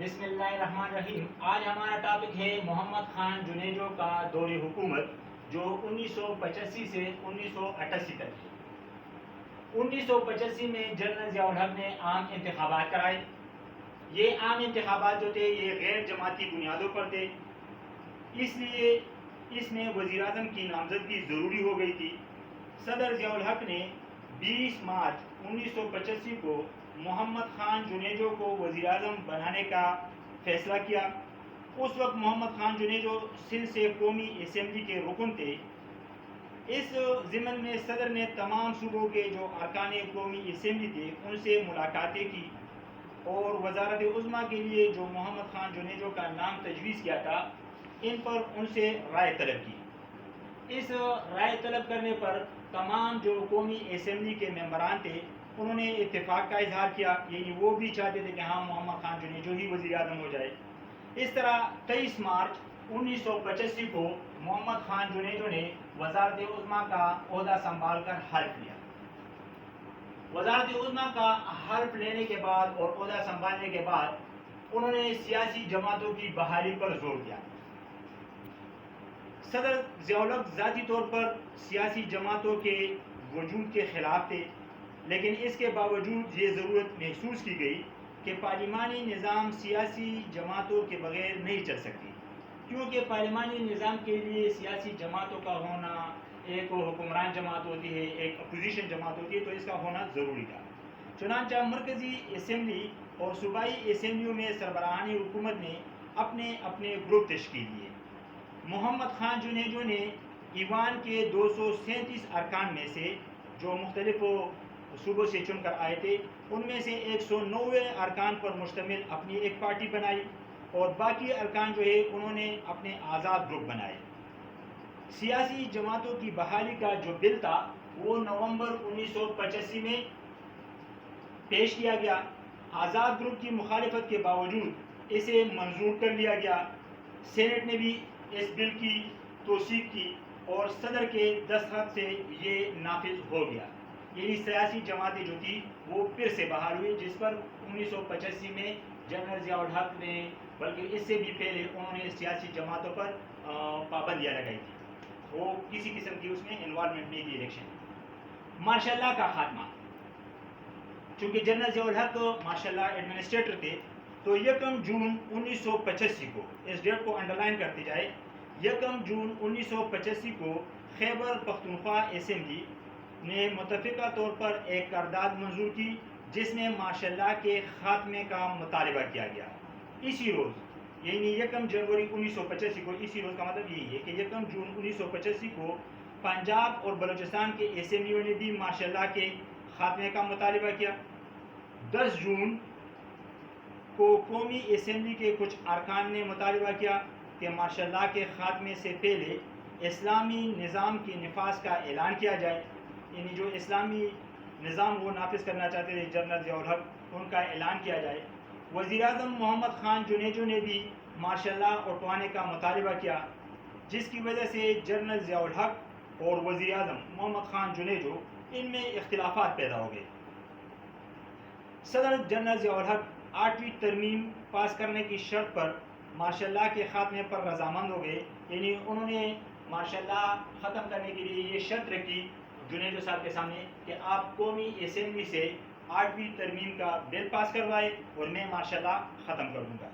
بسم اللہ الرحمن الرحیم. آج ہمارا ٹاپک ہے محمد خان جنیجو کا دور حکومت جو 1985 سے 1988 تک ہے. 1985 میں جنرل ضیاء الحق نے عام انتخابات کرائے. یہ عام انتخابات جو تھے یہ غیر جماعتی بنیادوں پر تھے، اس لیے اس میں وزیر اعظم کی نامزدگی ضروری ہو گئی تھی. صدر ضیاء الحق نے 20 مارچ 1985 کو محمد خان جنیجو کو وزیر اعظم بنانے کا فیصلہ کیا. اس وقت محمد خان جنیجو سندھ سے قومی اسمبلی کے رکن تھے. اس ضمن میں صدر نے تمام صوبوں کے جو ارکان قومی اسمبلی تھے ان سے ملاقاتیں کی اور وزارت عظمیٰ کے لیے جو محمد خان جنیجو کا نام تجویز کیا تھا ان پر ان سے رائے طلب کی. اس رائے طلب کرنے پر تمام جو قومی اسمبلی کے ممبران تھے انہوں نے اتفاق کا اظہار کیا، یعنی وہ بھی چاہتے تھے کہ ہاں محمد خان جنیجو ہی وزیر اعظم ہو جائے. اس طرح 23 مارچ 1985 کو محمد خان جنیجو نے وزارت عظمیٰ کا عہدہ سنبھال کر حلف لیا. وزارت عظمیٰ کا حلف لینے کے بعد اور عہدہ سنبھالنے کے بعد انہوں نے سیاسی جماعتوں کی بحالی پر زور دیا. صدر ضیاء الحق ذاتی طور پر سیاسی جماعتوں کے وجود کے خلاف تھے، لیکن اس کے باوجود یہ ضرورت محسوس کی گئی کہ پارلیمانی نظام سیاسی جماعتوں کے بغیر نہیں چل سکتی، کیونکہ پارلیمانی نظام کے لیے سیاسی جماعتوں کا ہونا، ایک حکمران جماعت ہوتی ہے ایک اپوزیشن جماعت ہوتی ہے، تو اس کا ہونا ضروری تھا. چنانچہ مرکزی اسمبلی اور صوبائی اسمبلیوں میں سربراہان حکومت نے اپنے اپنے گروپ تشکیل دیے. محمد خان جنیجو نے ایوان کے 237 ارکان میں سے جو مختلف صوبوں سے چن کر آئے تھے ان میں سے 190 ارکان پر مشتمل اپنی ایک پارٹی بنائی اور باقی ارکان جو ہے انہوں نے اپنے آزاد گروپ بنائے. سیاسی جماعتوں کی بحالی کا جو بل تھا وہ نومبر 1985 میں پیش کیا گیا. آزاد گروپ کی مخالفت کے باوجود اسے منظور کر لیا گیا. سینٹ نے بھی اس بل کی توثیق کی اور صدر کے دستخط سے یہ نافذ ہو گیا. یعنی سیاسی جماعتیں جو تھی وہ پھر سے بحال ہوئی، جس پر 1985 میں جنرل ضیاء الحق نے بلکہ اس سے بھی پہلے انہوں نے سیاسی جماعتوں پر پابندیاں لگائی تھی. وہ کسی قسم کی اس میں انوالومنٹ نہیں تھی الیکشن. ماشاء اللہ کا خاتمہ. چونکہ جنرل ضیاء الحق ماشاء اللہ ایڈمنسٹریٹر تھے تو 1 جون 1985 کو اس ڈیٹ کو انڈرلائن کرتی جائے، 1 جون 1985 کو خیبر پختونخوا اسمبلی نے متفقہ طور پر ایک قرارداد منظور کی جس میں ماشاء اللہ کے خاتمے کا مطالبہ کیا گیا. اسی روز یعنی 1 جنوری 1985 کو، اسی روز کا مطلب یہی ہے کہ 1 جون 1985 کو پنجاب اور بلوچستان کے اسمبلیوں نے بھی ماشاء اللہ کے خاتمے کا مطالبہ کیا. 10 جون کو قومی اسمبلی کے کچھ ارکان نے مطالبہ کیا کہ ماشاء اللہ کے خاتمے سے پہلے اسلامی نظام کے نفاذ کا اعلان کیا جائے. یعنی جو اسلامی نظام وہ نافذ کرنا چاہتے تھے جنرل ضیاء الحق، ان کا اعلان کیا جائے. وزیر اعظم محمد خان جنیجو نے بھی ماشاء اللہ اٹھوانے کا مطالبہ کیا، جس کی وجہ سے جنرل ضیاء الحق اور وزیر اعظم محمد خان جنیجو ان میں اختلافات پیدا ہو گئے. صدر جنرل ضیاء الحق 8ویں ترمیم پاس کرنے کی شرط پر ماشاء اللہ کے خاتمے پر رضامند ہو گئے. یعنی انہوں نے ماشاء اللہ ختم کرنے کے لیے یہ شرط رکھی جنیجو صاحب کے سامنے کہ آپ قومی اسمبلی سے 8ویں ترمیم کا بل پاس کروائے اور میں ماشاء اللہ ختم کر دوں گا.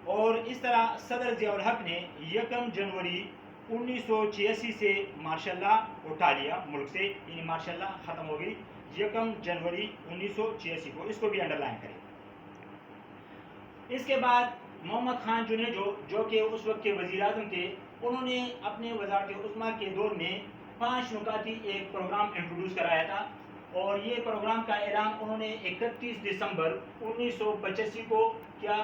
اور اس طرح صدر ضیاء الحق نے 1 جنوری 1986 سے ماشاء اللہ اٹھا لیا ملک سے، یعنی ماشاء اللہ ختم ہو گئی 1 جنوری 1986 کو. اس کو بھی انڈرلائن کریں. اس کے بعد محمد خان جنیجو جو کہ اس وقت کے وزیر اعظم تھے، انہوں نے اپنے وزارت عظمیٰ کے دور میں 5 نکاتی ایک پروگرام انٹروڈیوس کرایا تھا اور یہ پروگرام کا اعلان انہوں نے 31 دسمبر 1985 کو کیا.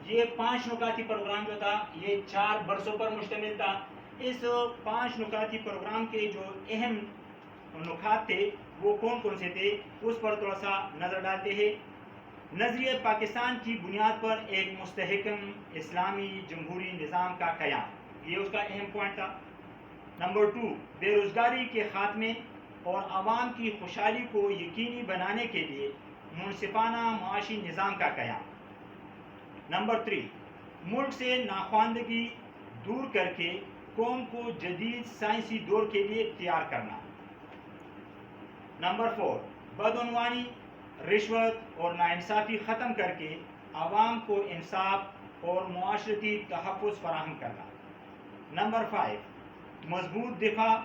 یہ 5 نکاتی پروگرام جو تھا یہ 4 برسوں پر مشتمل تھا. اس 5 نکاتی پروگرام کے جو اہم نکات تھے وہ کون کون سے تھے اس پر تھوڑا سا نظر ڈالتے ہیں. نظریہ پاکستان کی بنیاد پر ایک مستحکم اسلامی جمہوری نظام کا قیام، یہ اس کا اہم پوائنٹ تھا. نمبر 2، بے روزگاری کے خاتمے اور عوام کی خوشحالی کو یقینی بنانے کے لیے منصفانہ معاشی نظام کا قیام. نمبر 3، ملک سے ناخواندگی دور کر کے قوم کو جدید سائنسی دور کے لیے تیار کرنا۔ نمبر 4، بدعنوانی، رشوت اور ناانصافی ختم کر کے عوام کو انصاف اور معاشرتی تحفظ فراہم کرنا۔ نمبر 5، مضبوط دفاع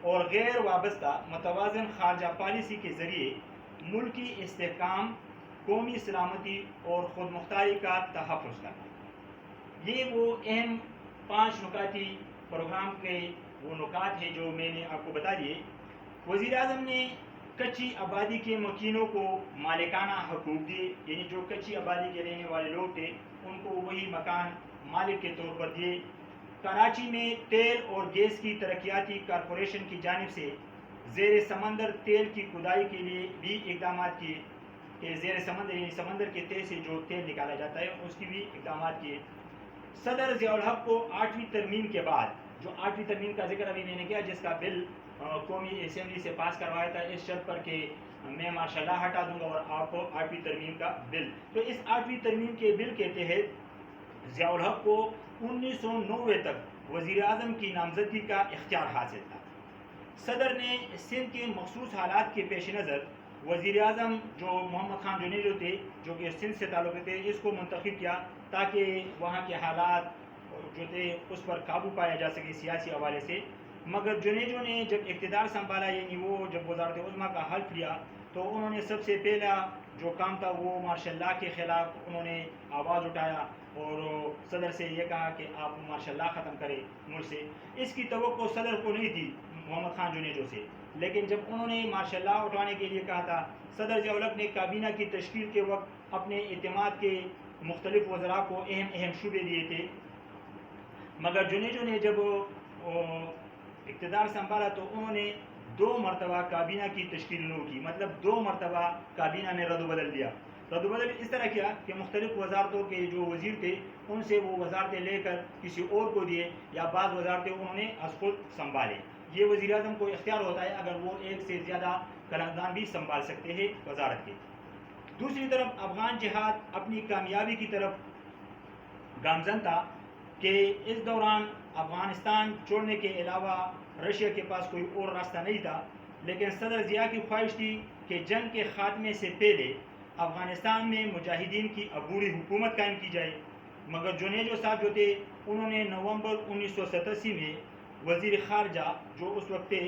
اور غیر وابستہ متوازن خارجہ پالیسی کے ذریعے ملکی استحکام، قومی سلامتی اور خود مختاری کا تحفظ کرنا۔ یہ وہ اہم 5 نکاتی پروگرام کے وہ نکات ہیں جو میں نے آپ کو بتا دیے۔ وزیر اعظم نے کچی آبادی کے مکینوں کو مالکانہ حقوق دیے، یعنی جو کچی آبادی کے رہنے والے لوگ تھے ان کو وہی مکان مالک کے طور پر دیے۔ کراچی میں تیل اور گیس کی ترقیاتی کارپوریشن کی جانب سے زیر سمندر تیل کی کھدائی کے لیے بھی اقدامات کیے کہ زیر سمندر یعنی سمندر کے تیل سے جو تیل نکالا جاتا ہے اس کی بھی اقدامات کیے۔ صدر ضیاء الحق کو 8ویں ترمیم کے بعد، جو 8ویں ترمیم کا ذکر ابھی میں نے کیا جس کا بل قومی اسمبلی سے پاس کروایا تھا اس شرط پر کہ میں ماشاء اللہ ہٹا دوں گا اور آپ کو 8ویں ترمیم کا بل، تو اس 8ویں ترمیم کے بل کے تحت ضیاء الحق کو 1990 تک وزیر اعظم کی نامزدگی کا اختیار حاصل تھا۔ صدر نے سندھ کے مخصوص حالات کے پیش نظر وزیر اعظم جو محمد خان جنیجو تھے جو کہ سندھ سے تعلق تھے اس کو منتخب کیا تاکہ وہاں کے حالات جو تھے اس پر قابو پایا جا سکے سیاسی حوالے سے۔ مگر جنیجو نے جب اقتدار سنبھالا یعنی وہ جب وزارت عظمیٰ کا حلف لیا تو انہوں نے سب سے پہلا جو کام تھا وہ مارشل لا کے خلاف انہوں نے آواز اٹھایا اور صدر سے یہ کہا کہ آپ مارشل لا ختم کریں ملک سے۔ اس کی توقع صدر کو نہیں تھی محمد خان جنیجو سے، لیکن جب انہوں نے مارشل لا اٹھانے کے لیے کہا تھا، صدر ضیاء الحق نے کابینہ کی تشکیل کے وقت اپنے اعتماد کے مختلف وزراء کو اہم شعبے دیے تھے، مگر جنیجو نے جب اقتدار سنبھالا تو انہوں نے 2 مرتبہ کابینہ کی تشکیل نہیں کی، مطلب 2 مرتبہ کابینہ میں رد و بدل دیا۔ رد و بدل اس طرح کیا کہ مختلف وزارتوں کے جو وزیر تھے ان سے وہ وزارتیں لے کر کسی اور کو دیے یا بعض وزارتیں انہوں نے از خود سنبھالے۔ یہ وزیر اعظم کو اختیار ہوتا ہے اگر وہ ایک سے زیادہ قلمدان بھی سنبھال سکتے ہیں وزارت کے۔ دوسری طرف افغان جہاد اپنی کامیابی کی طرف گامزن تھا کہ اس دوران افغانستان چھوڑنے کے علاوہ رشیا کے پاس کوئی اور راستہ نہیں تھا، لیکن صدر ضیاء کی خواہش تھی کہ جنگ کے خاتمے سے پہلے افغانستان میں مجاہدین کی عبوری حکومت قائم کی جائے۔ مگر جنیجو صاحب جو تھے انہوں نے نومبر 1987 میں وزیر خارجہ جو اس وقت تھے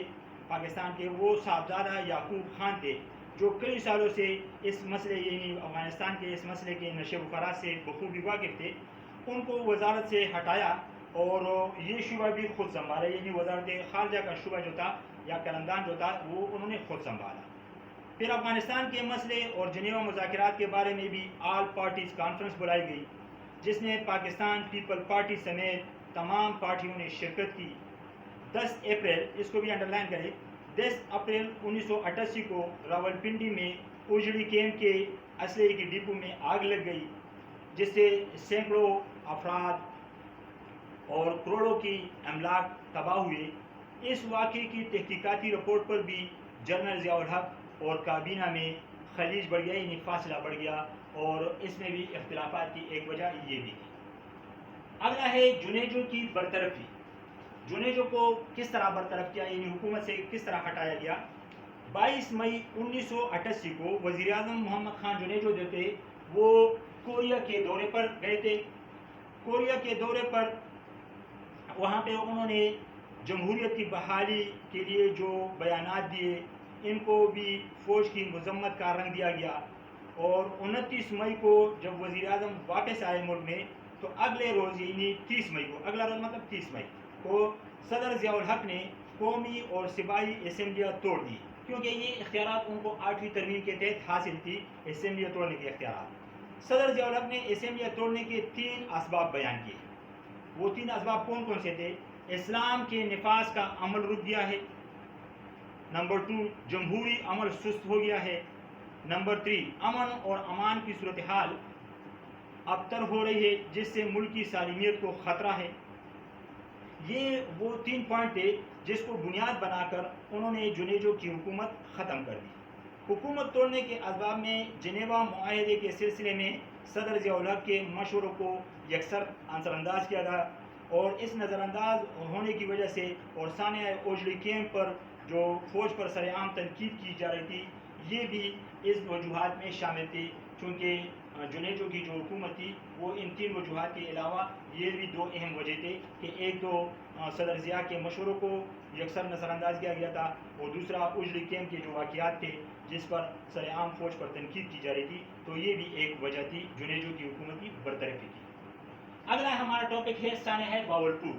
پاکستان کے وہ صاحبزادہ یعقوب خان تھے جو کئی سالوں سے اس مسئلے یعنی افغانستان کے اس مسئلے کے نشے و فراز سے بخوبی واقف تھے، ان کو وزارت سے ہٹایا اور یہ شعبہ بھی خود سنبھالا، یعنی وزارت خارجہ کا شعبہ جو تھا یا قلمدان جو تھا وہ انہوں نے خود سنبھالا۔ پھر افغانستان کے مسئلے اور جنیوا مذاکرات کے بارے میں بھی آل پارٹیز کانفرنس بلائی گئی جس میں پاکستان پیپل پارٹی سمیت تمام پارٹیوں نے شرکت کی۔ 10 اپریل، اس کو بھی انڈرلائن کریں، 10 اپریل 1988 کو راولپنڈی میں اوجڑی کیمپ کے اسلحے کی ڈپو میں آگ لگ گئی جس سے سینکڑوں افراد اور کروڑوں کی املاک تباہ ہوئے۔ اس واقعے کی تحقیقاتی رپورٹ پر بھی جنرل ضیاء الحق اور کابینہ میں خلیج بڑھ گیا یعنی فاصلہ بڑھ گیا اور اس میں بھی اختلافات کی ایک وجہ یہ بھی تھی۔ اگلا ہے جنیجو کی برطرفی۔ جنیجو کو کس طرح برطرف کیا یعنی حکومت سے کس طرح ہٹایا گیا؟ 22 مئی 1988 کو وزیر اعظم محمد خان جنیجو جو تھے وہ کوریا کے دورے پر گئے تھے۔ کوریا کے دورے پر وہاں پہ انہوں نے جمہوریت کی بحالی کے لیے جو بیانات دیے ان کو بھی فوج کی مذمت کا رنگ دیا گیا، اور 29 مئی کو جب وزیر اعظم واپس آئے ملک میں تو اگلے روز یعنی 30 مئی کو، اگلا روز مطلب 30 مئی کو صدر ضیاء الحق نے قومی اور صوبائی اسمبلیاں توڑ دی کیونکہ یہ اختیارات ان کو 8ویں ترمیم کے تحت حاصل تھی، اسمبلیاں توڑنے کے اختیارات۔ صدر ضیاء الحق نے اسمبلیاں توڑنے کے 3 اسباب بیان کیے۔ وہ 3 اسباب کون کون سے تھے؟ اسلام کے نفاذ کا عمل رک گیا ہے، نمبر 2 جمہوری عمل سست ہو گیا ہے، نمبر 3 امن اور امان کی صورتحال ابتر ہو رہی ہے جس سے ملک کی سالمیت کو خطرہ ہے۔ یہ وہ 3 پوائنٹ تھے جس کو بنیاد بنا کر انہوں نے جنیجو کی حکومت ختم کر دی۔ حکومت توڑنے کے اسباب میں جنیوا معاہدے کے سلسلے میں صدر ضیاء الحق کے مشوروں کو یکسر نظر انداز کیا تھا، اور اس نظر انداز ہونے کی وجہ سے اور سانحہ اوجڑی کیمپ پر جو فوج پر سر عام تنقید کی جا رہی تھی، یہ بھی اس وجوہات میں شامل تھی، چونکہ جنیجو کی جو حکومت تھی وہ ان 3 وجوہات کے علاوہ یہ بھی 2 اہم وجہ تھے کہ ایک تو صدر ضیاء کے مشوروں کو یکسر نظر انداز کیا گیا تھا، اور دوسرا اوجڑی کیمپ کے جو واقعات تھے جس پر سر عام فوج پر تنقید کی جا رہی تھی، تو یہ بھی ایک وجہ تھی جنیجو کی حکومت کی برطرفی کی۔ اگلا ہمارا ٹاپک ہے سانحہ باولپور۔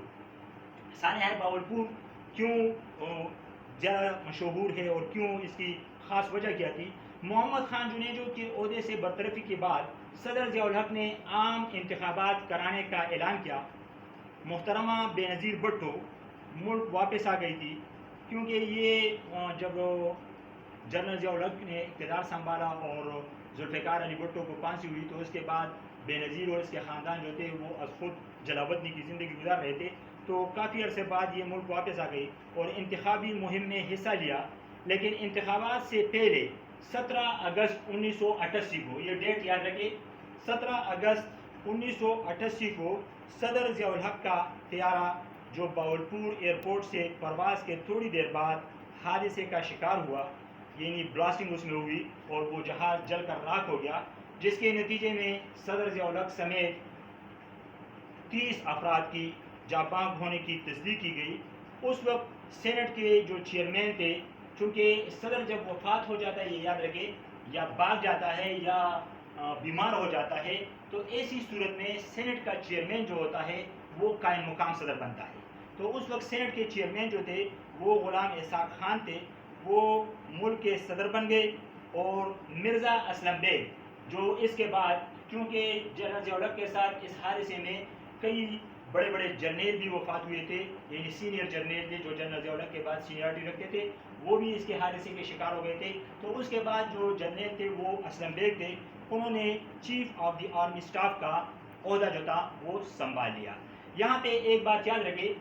سانحہ باولپور کیوں زیادہ مشہور ہے اور کیوں اس کی خاص وجہ کیا تھی؟ محمد خان جنیجو کے عہدے سے برطرفی کے بعد صدر ضیاء الحق نے عام انتخابات کرانے کا اعلان کیا۔ محترمہ بے نظیر بھٹو ملک واپس آ گئی تھی، کیونکہ یہ جب جنرل ضیاء الحق نے اقتدار سنبھالا اور ذوالفقار علی بھٹو کو پھانسی ہوئی، تو اس کے بعد بے نظیر اور اس کے خاندان جو تھے وہ از خود جلاوطنی کی زندگی گزار رہے تھے، تو کافی عرصے بعد یہ ملک واپس آ گئی اور انتخابی مہم میں حصہ لیا۔ لیکن انتخابات سے پہلے 17 اگست 1988 کو، یہ ڈیٹ یاد رکھیں، 17 اگست 1988 کو صدر ضیاء الحق کا طیارہ جو باولپور ایئرپورٹ سے پرواز کے تھوڑی دیر بعد حادثے کا شکار ہوا، یعنی بلاسٹنگ اس میں ہوئی اور وہ جہاز جل کر راکھ ہو گیا، جس کے نتیجے میں صدر ضیاء الحق سمیت 30 افراد کی جاں بحق ہونے کی تصدیق کی گئی۔ اس وقت سینٹ کے جو چیئرمین تھے، چونکہ صدر جب وفات ہو جاتا ہے، یہ یاد رکھے، یا بھاگ جاتا ہے یا بیمار ہو جاتا ہے، تو ایسی صورت میں سینٹ کا چیئرمین جو ہوتا ہے وہ قائم مقام صدر بنتا ہے۔ تو اس وقت سینٹ کے چیئرمین جو تھے وہ غلام اسحاق خان تھے، وہ ملک کے صدر بن گئے، اور مرزا اسلم بیگ جو اس کے بعد، کیونکہ جنرل ضیاء الحق کے ساتھ اس حادثے میں کئی بڑے بڑے جرنیل بھی وفات ہوئے تھے، یعنی سینئر جرنیل تھے جو جنرل ضیاء الحق کے بعد سینئرٹی رکھتے تھے، وہ بھی اس کے حادثے کے شکار ہو گئے تھے۔ تو اس کے بعد جو جرنیل تھے وہ اسلم بیگ تھے، انہوں نے chief of the army staff کا عہدہ جو تھا وہ سنبھال لیا۔ یہاں پہ ایک بات یاد رکھے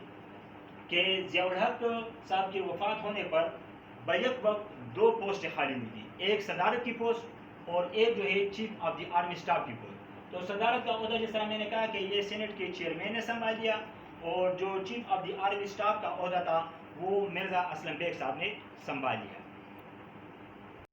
کہ ضیاء الحق صاحب کی وفات ہونے پر بیک وقت 2 پوسٹیں خالی ہوئی تھی، ایک صدارت کی پوسٹ اور ایک جو ہے chief of the army staff کی پوسٹ۔ تو صدارت کا عہدہ جس طرح میں نے کہا کہ یہ سینٹ کے چیئرمین نے سنبھال لیا، اور جو chief of the army staff کا عہدہ تھا وہ مرزا اسلم بیگ صاحب نے سنبھال لیا۔